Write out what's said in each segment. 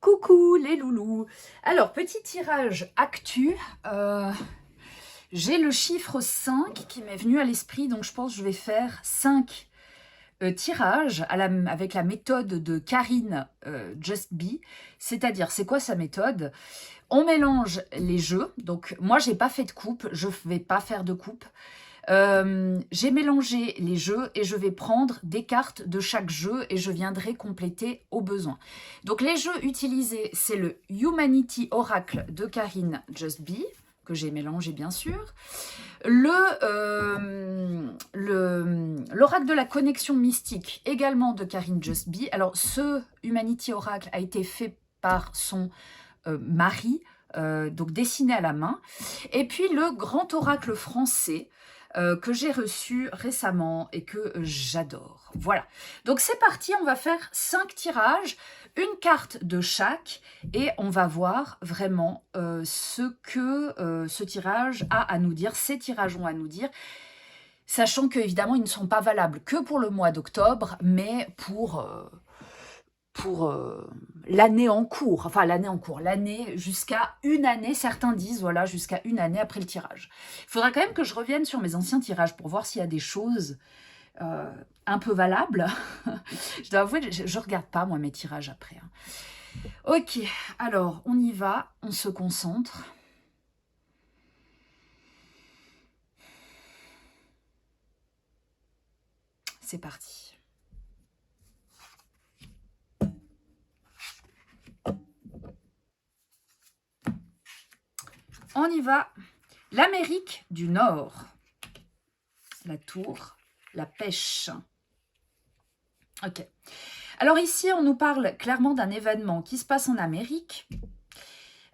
Coucou les loulous. Alors, petit tirage actu. J'ai le chiffre 5 qui m'est venu à l'esprit, donc je pense que je vais faire 5 tirages avec la méthode de Karine Just Be. C'est-à-dire, c'est quoi sa méthode? On mélange les jeux. Donc, moi, j'ai pas fait de coupe, je vais pas faire de coupe. J'ai mélangé les jeux et je vais prendre des cartes de chaque jeu et je viendrai compléter au besoin. Donc les jeux utilisés, c'est le Humanity Oracle de Karine Just Be, que j'ai mélangé bien sûr, l'Oracle de la connexion mystique, également de Karine Just Be. Alors ce Humanity Oracle a été fait par son mari, donc dessiné à la main. Et puis le grand oracle français, que j'ai reçu récemment et que j'adore. Voilà. Donc c'est parti, on va faire 5 tirages, une carte de chaque, et on va voir vraiment ce que ce tirage a à nous dire, ces tirages ont à nous dire, sachant qu'évidemment, ils ne sont pas valables que pour le mois d'octobre, mais pour l'année en cours, enfin l'année jusqu'à une année, certains disent, voilà, jusqu'à une année après le tirage. Il faudra quand même que je revienne sur mes anciens tirages pour voir s'il y a des choses un peu valables. Je dois avouer, je ne regarde pas, moi, mes tirages après. Ok, alors, on y va, on se concentre. C'est parti. On y va. L'Amérique du Nord. La tour, la pêche. Ok. Alors ici, on nous parle clairement d'un événement qui se passe en Amérique.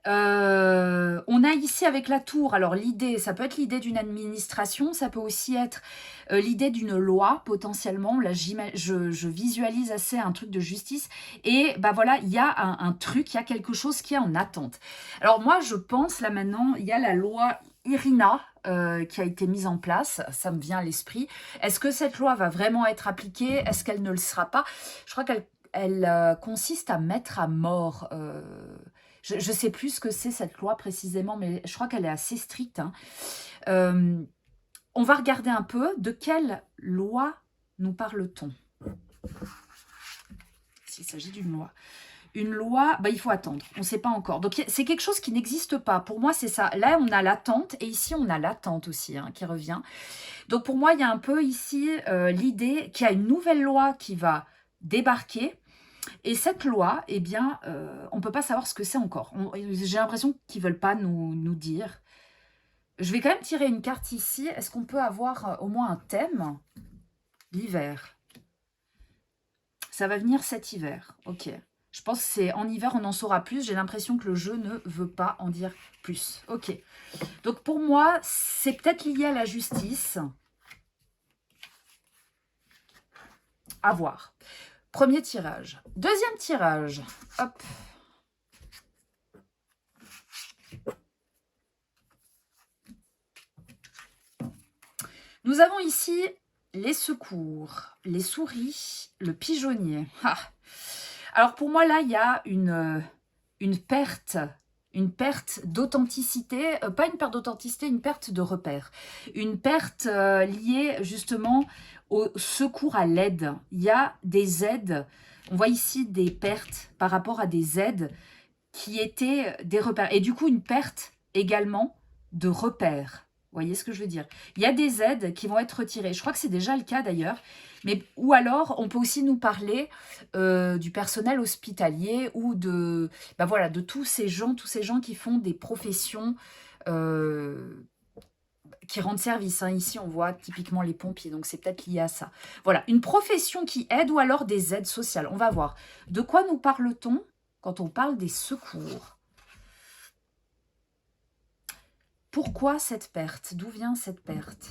On a ici avec la tour, alors l'idée, ça peut être l'idée d'une administration, ça peut aussi être l'idée d'une loi potentiellement. Là, je visualise assez un truc de justice. Et bah voilà, il y a un truc, il y a quelque chose qui est en attente. Alors moi, je pense là maintenant, il y a la loi IRINA qui a été mise en place, ça me vient à l'esprit. Est-ce que cette loi va vraiment être appliquée? Est-ce qu'elle ne le sera pas? Je crois qu'elle consiste à mettre à mort... je ne sais plus ce que c'est cette loi précisément, mais je crois qu'elle est assez stricte. Hein. On va regarder un peu de quelle loi nous parle-t-on. S'il s'agit d'une loi. Une loi, bah, il faut attendre, on ne sait pas encore. Donc c'est quelque chose qui n'existe pas. Pour moi, c'est ça. Là, on a l'attente et ici, on a l'attente aussi hein, qui revient. Donc pour moi, il y a un peu ici l'idée qu'il y a une nouvelle loi qui va débarquer. Et cette loi, eh bien, on ne peut pas savoir ce que c'est encore. J'ai l'impression qu'ils ne veulent pas nous dire. Je vais quand même tirer une carte ici. Est-ce qu'on peut avoir au moins un thème? L'hiver. Ça va venir cet hiver. Ok. Je pense que c'est en hiver, on en saura plus. J'ai l'impression que le jeu ne veut pas en dire plus. Ok. Donc pour moi, c'est peut-être lié à la justice. À voir. Premier tirage. Deuxième tirage. Hop. Nous avons ici les secours, les souris, le pigeonnier. Ah. Alors pour moi, là, il y a une perte d'authenticité, pas une perte d'authenticité, une perte de repère. Une perte liée justement au secours à l'aide. Il y a des aides, on voit ici des pertes par rapport à des aides qui étaient des repères. Et du coup, une perte également de repères. Vous voyez ce que je veux dire? Il y a des aides qui vont être retirées. Je crois que c'est déjà le cas d'ailleurs. Mais, ou alors, on peut aussi nous parler du personnel hospitalier ou de, ben voilà, de tous ces gens qui font des professions qui rendent service. Hein. Ici, on voit typiquement les pompiers, donc c'est peut-être lié à ça. Voilà, une profession qui aide ou alors des aides sociales. On va voir. De quoi nous parle-t-on quand on parle des secours? Pourquoi cette perte? D'où vient cette perte?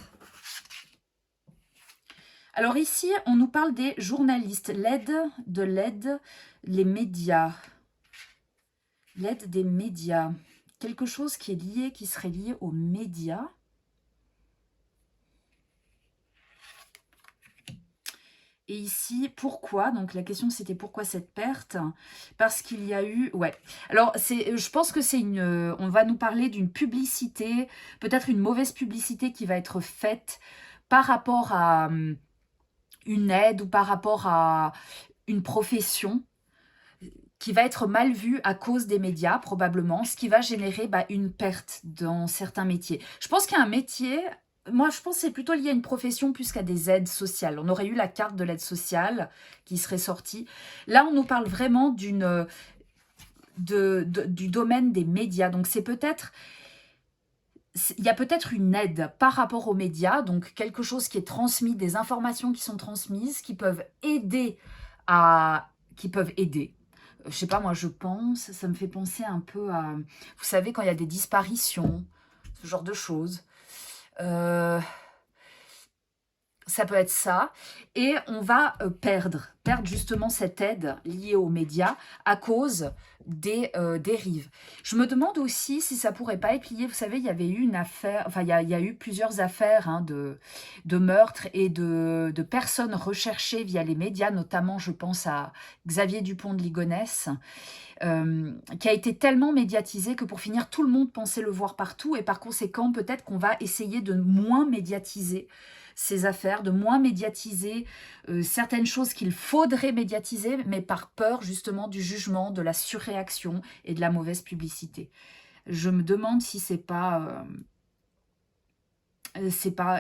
Alors ici, on nous parle des journalistes, l'aide, les médias. L'aide des médias. Quelque chose qui est lié, qui serait lié aux médias. Et ici, pourquoi? Donc la question c'était pourquoi cette perte? Parce qu'il y a eu... Ouais. Alors je pense que c'est une... on va nous parler d'une publicité, peut-être une mauvaise publicité qui va être faite par rapport à une aide ou par rapport à une profession qui va être mal vue à cause des médias, probablement, ce qui va générer une perte dans certains métiers. Je pense qu'il y a un métier, moi je pense que c'est plutôt lié à une profession plus qu'à des aides sociales. On aurait eu la carte de l'aide sociale qui serait sortie. Là, on nous parle vraiment du domaine des médias. Donc c'est peut-être... Il y a peut-être une aide par rapport aux médias, donc quelque chose qui est transmis, des informations qui sont transmises, qui peuvent aider à... qui peuvent aider. Je sais pas, moi je pense, ça me fait penser un peu à... Vous savez, quand il y a des disparitions, ce genre de choses. Ça peut être ça. Et on va perdre justement cette aide liée aux médias à cause des dérives. Je me demande aussi si ça pourrait pas être lié, vous savez, il y avait eu une affaire, enfin il y a eu plusieurs affaires hein, de meurtres et de personnes recherchées via les médias, notamment je pense à Xavier Dupont de Ligonnès, qui a été tellement médiatisé que pour finir tout le monde pensait le voir partout et par conséquent peut-être qu'on va essayer de moins médiatiser ces affaires, de moins médiatiser certaines choses qu'il faudrait médiatiser, mais par peur justement du jugement, de la surréaction et de la mauvaise publicité. Je me demande si c'est pas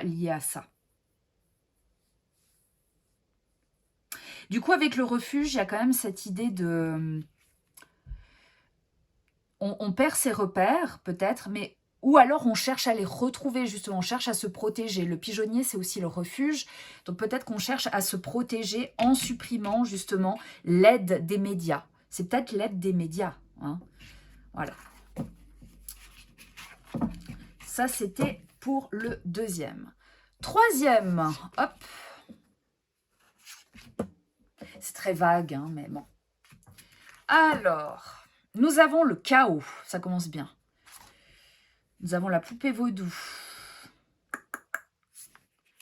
lié à ça. Du coup, avec le refuge, il y a quand même cette idée de... On perd ses repères, peut-être, mais... Ou alors on cherche à les retrouver, justement, on cherche à se protéger. Le pigeonnier, c'est aussi le refuge. Donc peut-être qu'on cherche à se protéger en supprimant, justement, l'aide des médias. C'est peut-être l'aide des médias. Hein. Voilà. Ça, c'était pour le deuxième. Troisième, hop. C'est très vague, hein, mais bon. Alors, nous avons le chaos. Ça commence bien. Nous avons la poupée vaudou.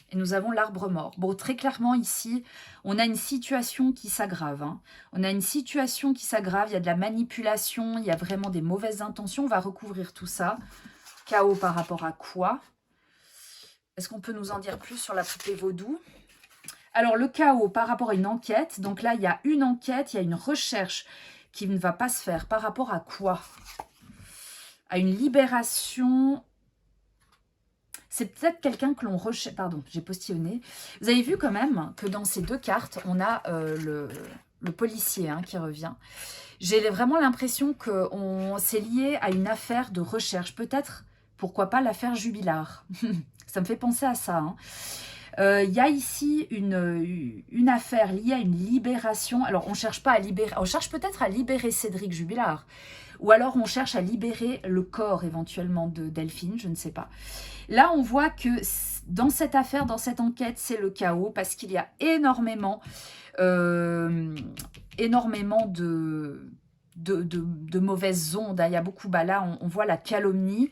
Et nous avons l'arbre mort. Bon, très clairement, ici, on a une situation qui s'aggrave. Hein. On a une situation qui s'aggrave. Il y a de la manipulation. Il y a vraiment des mauvaises intentions. On va recouvrir tout ça. Chaos par rapport à quoi? Est-ce qu'on peut nous en dire plus sur la poupée vaudou? Alors, le chaos par rapport à une enquête. Donc là, il y a une enquête, il y a une recherche qui ne va pas se faire. Par rapport à quoi? À une libération... C'est peut-être quelqu'un que l'on recherche... Pardon, j'ai postillonné. Vous avez vu quand même que dans ces deux cartes, on a le policier hein, qui revient. J'ai vraiment l'impression que c'est lié à une affaire de recherche. Peut-être, pourquoi pas, l'affaire Jubilard. Ça me fait penser à ça. Hein. Il y a ici une affaire liée à une libération. Alors, on cherche pas à libérer... On cherche peut-être à libérer Cédric Jubilard. Ou alors, on cherche à libérer le corps, éventuellement, de Delphine. Je ne sais pas. Là, on voit que dans cette affaire, dans cette enquête, c'est le chaos. Parce qu'il y a énormément de mauvaises ondes. Il y a beaucoup... là, on voit la calomnie.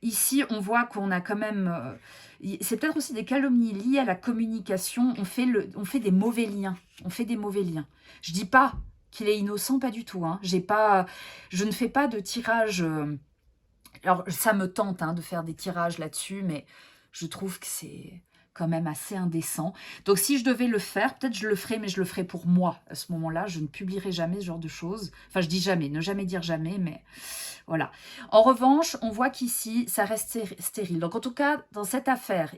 Ici, on voit qu'on a quand même... c'est peut-être aussi des calomnies liées à la communication. On fait des mauvais liens. On fait des mauvais liens. Je dis pas qu'il est innocent, pas du tout. Hein. Je ne fais pas de tirage... alors, ça me tente hein, de faire des tirages là-dessus, mais je trouve que c'est quand même assez indécent. Donc, si je devais le faire, peut-être je le ferais, mais je le ferais pour moi. À ce moment-là, je ne publierai jamais ce genre de choses. Enfin, je dis jamais, ne jamais dire jamais, mais... Voilà. En revanche, on voit qu'ici, ça reste stérile. Donc, en tout cas, dans cette affaire,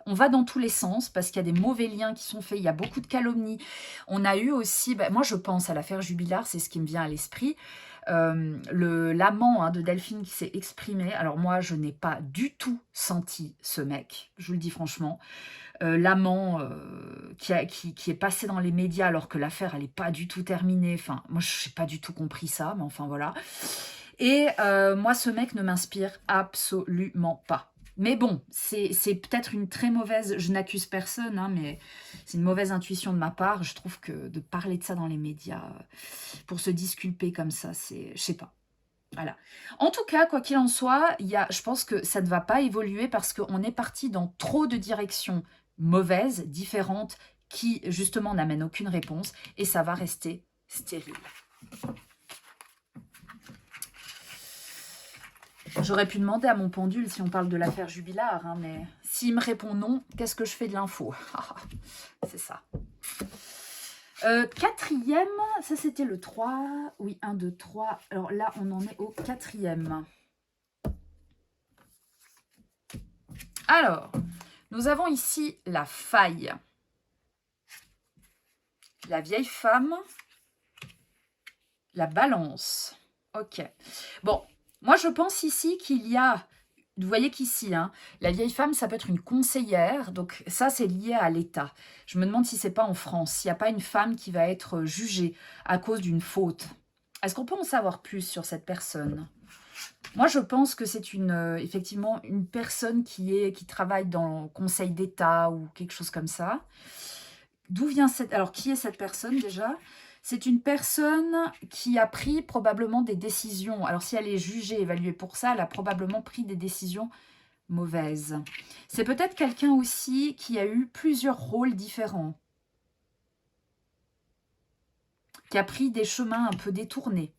on va dans tous les sens parce qu'il y a des mauvais liens qui sont faits. Il y a beaucoup de calomnies. On a eu aussi... moi, je pense à l'affaire Jubilard, c'est ce qui me vient à l'esprit. L'amant hein, de Delphine qui s'est exprimé. Alors, moi, je n'ai pas du tout senti ce mec. Je vous le dis franchement. L'amant qui est passé dans les médias alors que l'affaire, elle n'est pas du tout terminée. Enfin, moi, je n'ai pas du tout compris ça, mais enfin, voilà. Et moi, ce mec ne m'inspire absolument pas. Mais bon, c'est peut-être une très mauvaise... Je n'accuse personne, hein, mais c'est une mauvaise intuition de ma part. Je trouve que de parler de ça dans les médias, pour se disculper comme ça, c'est... Je sais pas. Voilà. En tout cas, quoi qu'il en soit, je pense que ça ne va pas évoluer parce qu'on est parti dans trop de directions mauvaises, différentes, qui justement n'amènent aucune réponse, et ça va rester stérile. J'aurais pu demander à mon pendule si on parle de l'affaire Jubilard, hein, mais s'il me répond non, qu'est-ce que je fais de l'info? C'est ça. Quatrième, ça c'était le 3. Oui, 1, 2, 3. Alors là, on en est au quatrième. Alors, nous avons ici la faille. La vieille femme. La balance. Ok. Bon, moi je pense ici qu'il y a... Vous voyez qu'ici, hein, la vieille femme, ça peut être une conseillère. Donc ça, c'est lié à l'État. Je me demande si c'est pas en France. S'il n'y a pas une femme qui va être jugée à cause d'une faute. Est-ce qu'on peut en savoir plus sur cette personne? Moi, je pense que c'est effectivement une personne qui travaille dans le Conseil d'État ou quelque chose comme ça. D'où vient cette... Alors, qui est cette personne déjà? C'est une personne qui a pris probablement des décisions. Alors, si elle est jugée, évaluée pour ça, elle a probablement pris des décisions mauvaises. C'est peut-être quelqu'un aussi qui a eu plusieurs rôles différents. Qui a pris des chemins un peu détournés.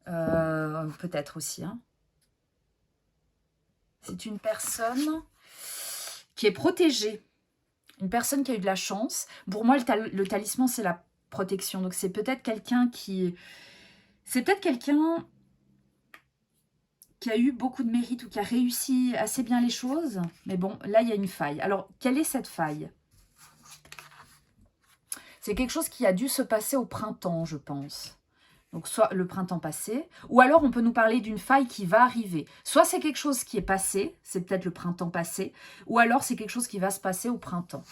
Peut-être aussi, hein. C'est une personne qui est protégée. Une personne qui a eu de la chance. Pour moi, le talisman, c'est la protection. Donc, c'est peut-être quelqu'un qui... C'est peut-être quelqu'un qui a eu beaucoup de mérite ou qui a réussi assez bien les choses. Mais bon, là, il y a une faille. Alors, quelle est cette faille? C'est quelque chose qui a dû se passer au printemps, je pense. Donc, soit le printemps passé, ou alors on peut nous parler d'une faille qui va arriver. Soit c'est quelque chose qui est passé, c'est peut-être le printemps passé, ou alors c'est quelque chose qui va se passer au printemps.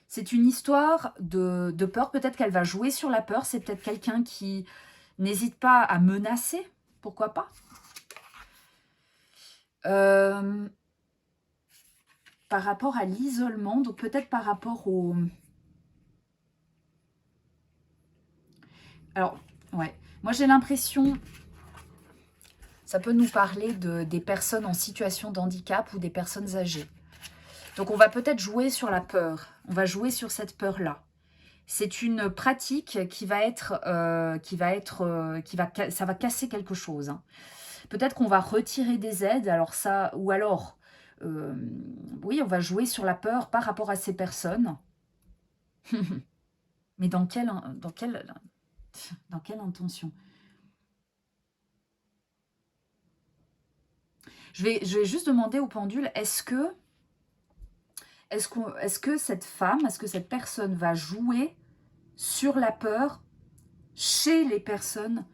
C'est une histoire de peur, peut-être qu'elle va jouer sur la peur, c'est peut-être quelqu'un qui n'hésite pas à menacer, pourquoi pas. Par rapport à l'isolement, donc peut-être par rapport au... Alors, ouais, moi j'ai l'impression, ça peut nous parler des personnes en situation de handicap ou des personnes âgées. Donc on va peut-être jouer sur la peur, on va jouer sur cette peur-là. C'est une pratique qui va ça va casser quelque chose. Hein. Peut-être qu'on va retirer des aides, alors ça, ou alors, oui, on va jouer sur la peur par rapport à ces personnes. Mais dans quelle intention? Je vais juste demander au pendule, est-ce que cette femme, est-ce que cette personne va jouer sur la peur chez les personnes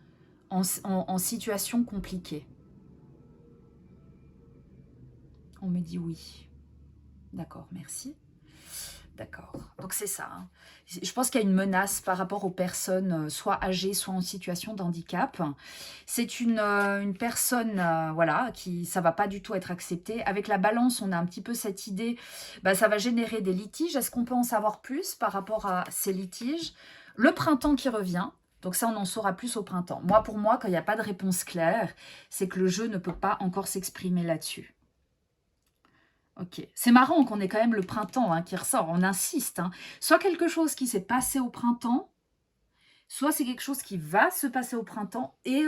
en situation compliquée? On me dit oui. D'accord, merci. D'accord. Donc c'est ça. Hein. Je pense qu'il y a une menace par rapport aux personnes soit âgées, soit en situation de handicap. C'est une personne, voilà, ça va pas du tout être accepté. Avec la balance, on a un petit peu cette idée, ça va générer des litiges. Est-ce qu'on peut en savoir plus par rapport à ces litiges? Le printemps qui revient. Donc ça, on en saura plus au printemps. Pour moi, quand il n'y a pas de réponse claire, c'est que le jeu ne peut pas encore s'exprimer là-dessus. Ok, c'est marrant qu'on ait quand même le printemps qui ressort, on insiste. Hein. Soit quelque chose qui s'est passé au printemps, soit c'est quelque chose qui va se passer au printemps et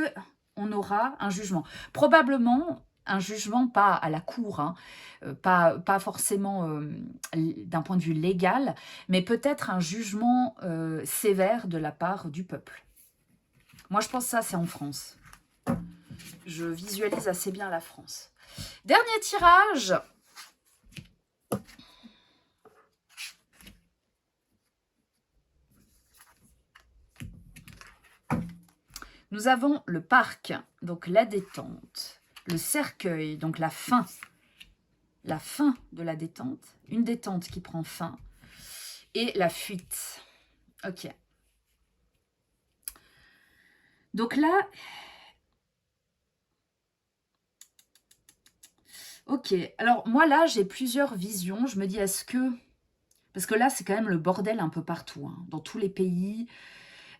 on aura un jugement. Probablement un jugement pas à la cour, hein, pas forcément d'un point de vue légal, mais peut-être un jugement sévère de la part du peuple. Moi je pense que ça c'est en France. Je visualise assez bien la France. Dernier tirage. Nous avons le parc, donc la détente, le cercueil, donc la fin de la détente, une détente qui prend fin, et la fuite. Ok. Donc là, ok, alors moi là, j'ai plusieurs visions, je me dis est-ce que, parce que là c'est quand même le bordel un peu partout, hein, dans tous les pays,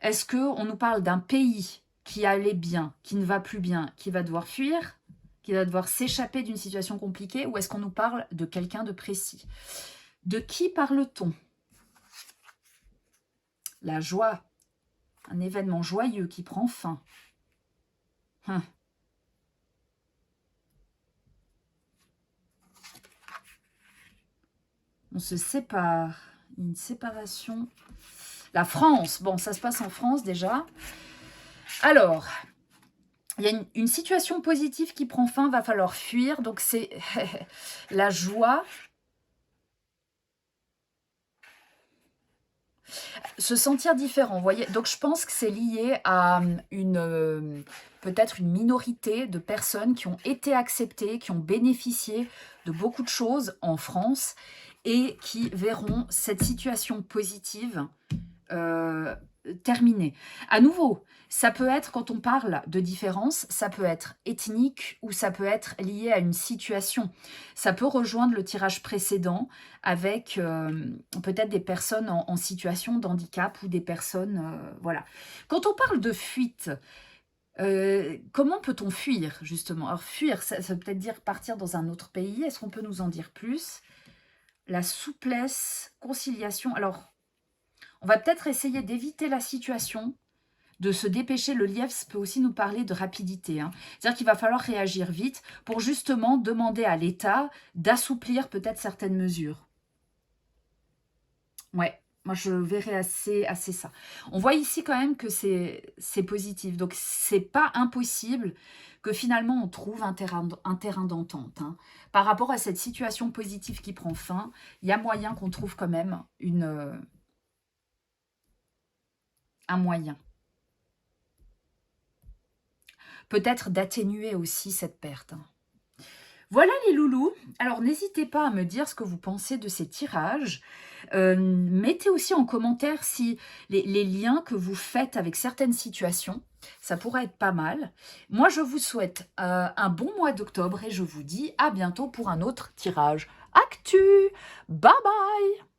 est-ce qu'on nous parle d'un pays qui allait bien, qui ne va plus bien, qui va devoir fuir? qui va devoir s'échapper d'une situation compliquée, ou est-ce qu'on nous parle de quelqu'un de précis? De qui parle-t-on? La joie, un événement joyeux qui prend fin. On se sépare, une séparation. La France, bon, ça se passe en France déjà. Alors, il y a une situation positive qui prend fin, va falloir fuir. Donc, c'est la joie. Se sentir différent, vous voyez. Donc, je pense que c'est lié à peut-être une minorité de personnes qui ont été acceptées, qui ont bénéficié de beaucoup de choses en France et qui verront cette situation positive terminée. À nouveau, ça peut être, quand on parle de différence, ça peut être ethnique ou ça peut être lié à une situation. Ça peut rejoindre le tirage précédent avec peut-être des personnes en situation de handicap ou des personnes... voilà. Quand on parle de fuite, comment peut-on fuir, justement? Alors, fuir, ça veut peut-être dire partir dans un autre pays. Est-ce qu'on peut nous en dire plus? La souplesse, conciliation. Alors, on va peut-être essayer d'éviter la situation, de se dépêcher. Le lièvre peut aussi nous parler de rapidité. C'est-à-dire qu'il va falloir réagir vite pour justement demander à l'État d'assouplir peut-être certaines mesures. Ouais, moi je verrais assez ça. On voit ici quand même que c'est positif. Donc c'est pas impossible que finalement on trouve un terrain d'entente. Par rapport à cette situation positive qui prend fin, il y a moyen qu'on trouve quand même un moyen. Peut-être d'atténuer aussi cette perte. Voilà les loulous. Alors n'hésitez pas à me dire ce que vous pensez de ces tirages. Mettez aussi en commentaire si les liens que vous faites avec certaines situations, ça pourrait être pas mal. Moi je vous souhaite un bon mois d'octobre et je vous dis à bientôt pour un autre tirage actu. Bye bye.